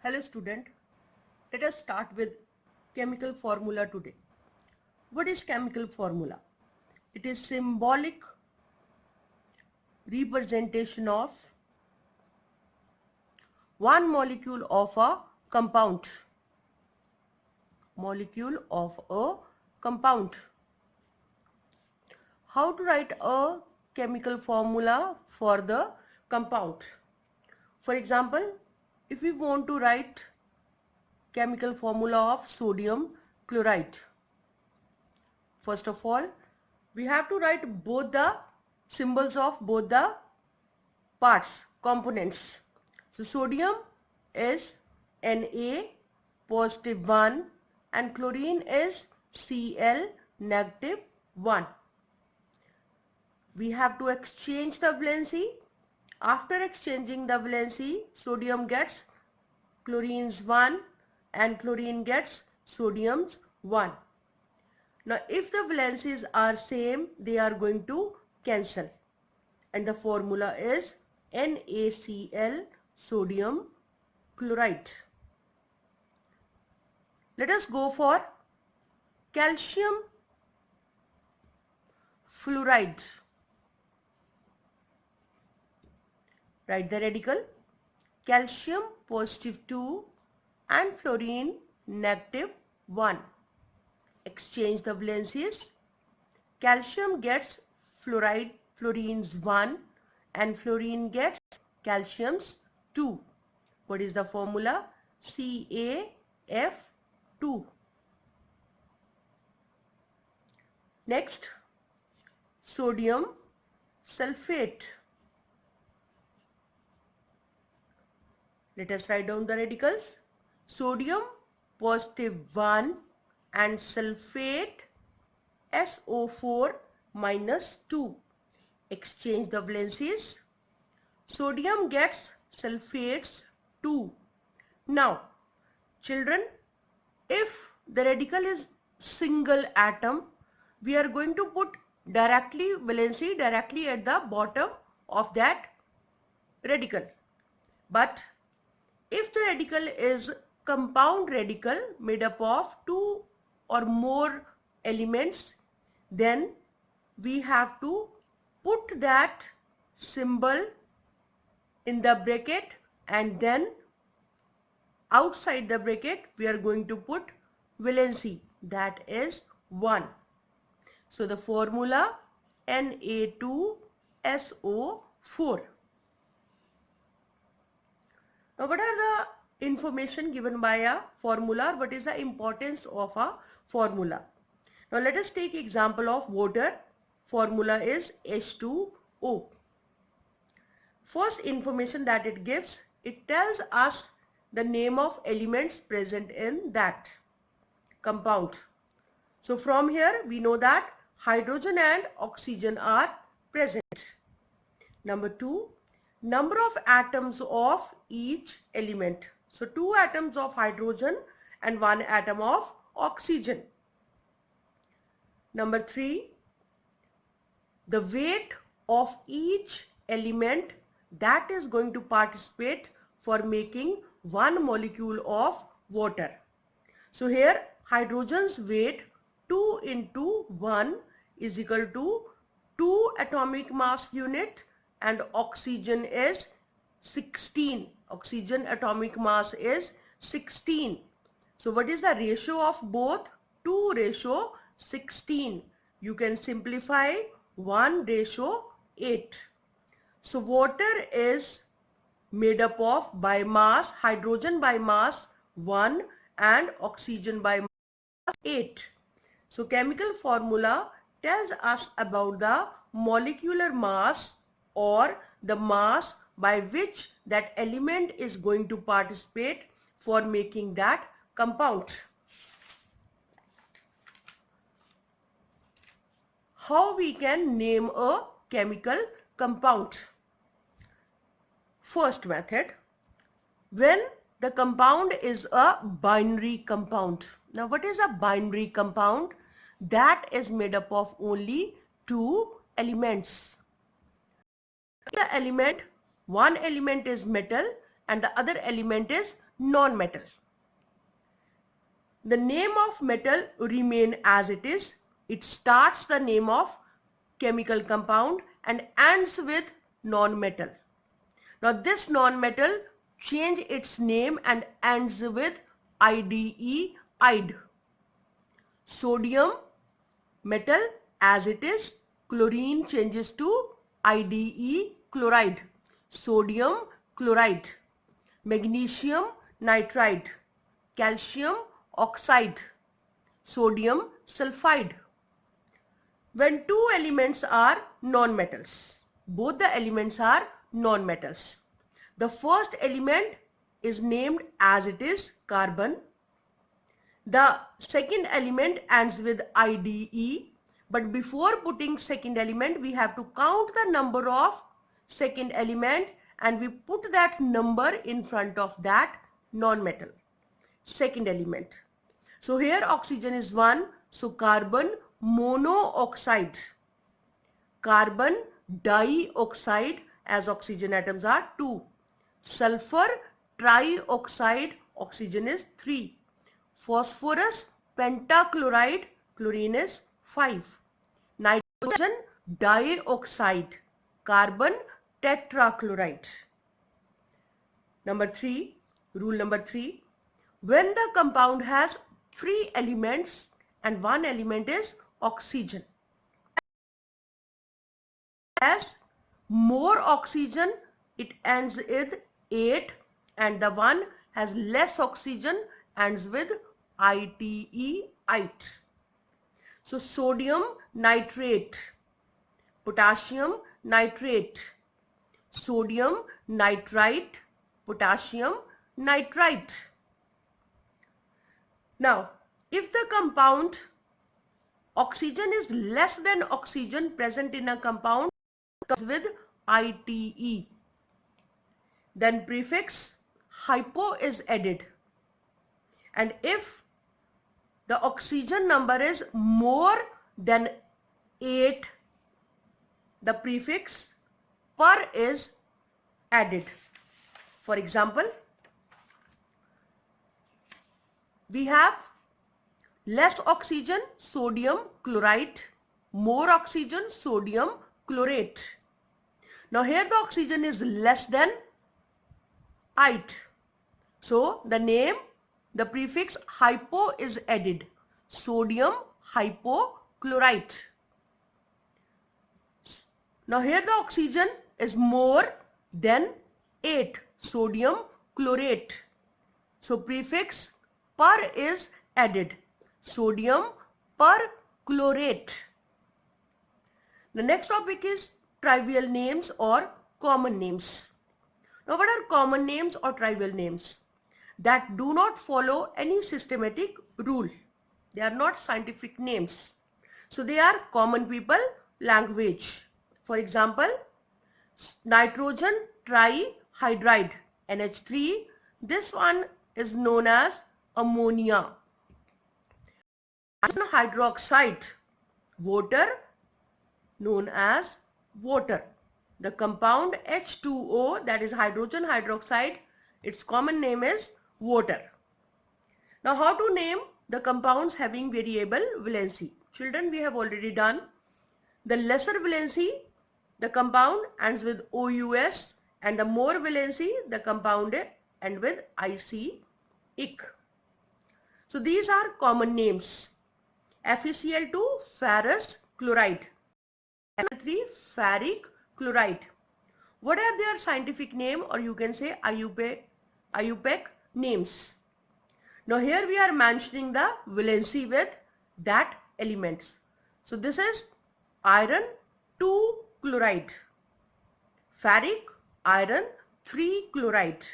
Hello student, let us start with chemical formula today. What is chemical formula? It is symbolic representation of one molecule of a compound. Molecule of a compound. How to write a chemical formula for the compound? For example, if we want to write chemical formula of sodium chloride, first of all, we have to write both the symbols of both the parts, components. So sodium is Na positive 1 and chlorine is Cl negative 1. We have to exchange the valency. After exchanging the valency, sodium gets chlorine's 1 and chlorine gets sodium's 1. Now if the valencies are same, they are going to cancel and the formula is NaCl sodium chloride. Let us go for calcium fluoride. Write the radical. Calcium positive 2 and fluorine negative 1. Exchange the valencies. Calcium gets fluoride, fluorine's 1 and fluorine gets calcium's 2. What is the formula? CaF2. Next, sodium sulfate. Let us write down the radicals. Sodium positive 1 and sulfate SO4 minus 2. Exchange the valencies. Sodium gets sulfates 2. Now, children, if the radical is single atom, we are going to put valency directly at the bottom of that radical. But if the radical is compound radical made up of 2 or more elements, then we have to put that symbol in the bracket and then outside the bracket we are going to put valency, that is 1. So the formula Na2SO4. Now what are the information given by a formula? What is the importance of a formula? Now let us take example of water. Formula is H2O. First information that it gives, it tells us the name of elements present in that compound. So from here we know that hydrogen and oxygen are present. Number 2, number of atoms of each element. So 2 atoms of hydrogen and 1 atom of oxygen. Number 3, the weight of each element that is going to participate for making 1 molecule of water. So here hydrogen's weight 2 into 1 is equal to 2 atomic mass unit and oxygen is 16. Oxygen atomic mass is 16. So what is the ratio of both? 2:16. You can simplify 1:8. So water is made up of by mass, hydrogen by mass 1 and oxygen by mass 8. So chemical formula tells us about the molecular mass or the mass by which that element is going to participate for making that compound. How we can name a chemical compound? First method, when the compound is a binary compound. Now what is a binary compound? That is made up of only 2 elements. The element, one element is metal and the other element is non-metal. The name of metal remain as it is. It starts the name of chemical compound and ends with non-metal. Now this non-metal change its name and ends with IDE, ide. Sodium metal as it is, chlorine changes to IDE, chloride. Sodium chloride. Magnesium nitride. Calcium oxide. Sodium sulfide. When two elements are non-metals, both the elements are non-metals. The first element is named as it is, carbon. The second element ends with IDE, but before putting second element, we have to count the number of second element and we put that number in front of that non-metal, second element. So here oxygen is 1, so carbon monoxide, carbon dioxide as oxygen atoms are 2, sulfur trioxide, oxygen is 3, phosphorus pentachloride, chlorine is 5, nitrogen dioxide, carbon tetrachloride. Number 3, rule number 3, when the compound has 3 elements and one element is oxygen, has more oxygen, it ends with 8, and the one has less oxygen ends with ITE, ite. So sodium nitrate, potassium nitrate, sodium nitrite, potassium nitrite. Now, if the compound oxygen is less than oxygen present in a compound comes with ITE, then prefix hypo is added. And if the oxygen number is more than 8, the prefix per is added. For example, we have less oxygen, sodium chloride, more oxygen, sodium chlorate. Now here the oxygen is less than ite. So the name, the prefix hypo is added. Sodium hypochlorite. Now here the oxygen is more than 8. Sodium chlorate. So prefix per is added. Sodium perchlorate. The next topic is trivial names or common names. Now what are common names or trivial names? That do not follow any systematic rule. They are not scientific names. So they are common people language. For example, nitrogen trihydride, NH3. This one is known as ammonia. Hydroxide, water, known as water. The compound H2O, that is hydrogen hydroxide, its common name is water. Now how to name the compounds having variable valency? Children, we have already done. The lesser valency, the compound ends with OUS, and the more valency, the compound ends with IC, ic. So these are common names. FeCl2 ferrous chloride, Fe3 ferric chloride. What are their scientific name, or you can say IUPAC names? Now here we are mentioning the valency with that elements. So this is iron 2 chloride, ferric iron 3 chloride,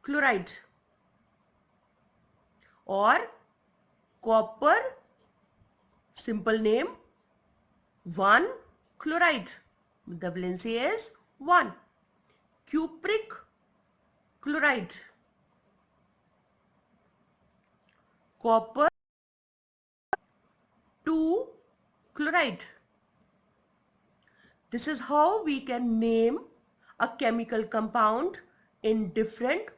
chloride, or copper, simple name 1 chloride, the valency is 1, cupric chloride, copper 2 chloride. This is how we can name a chemical compound in different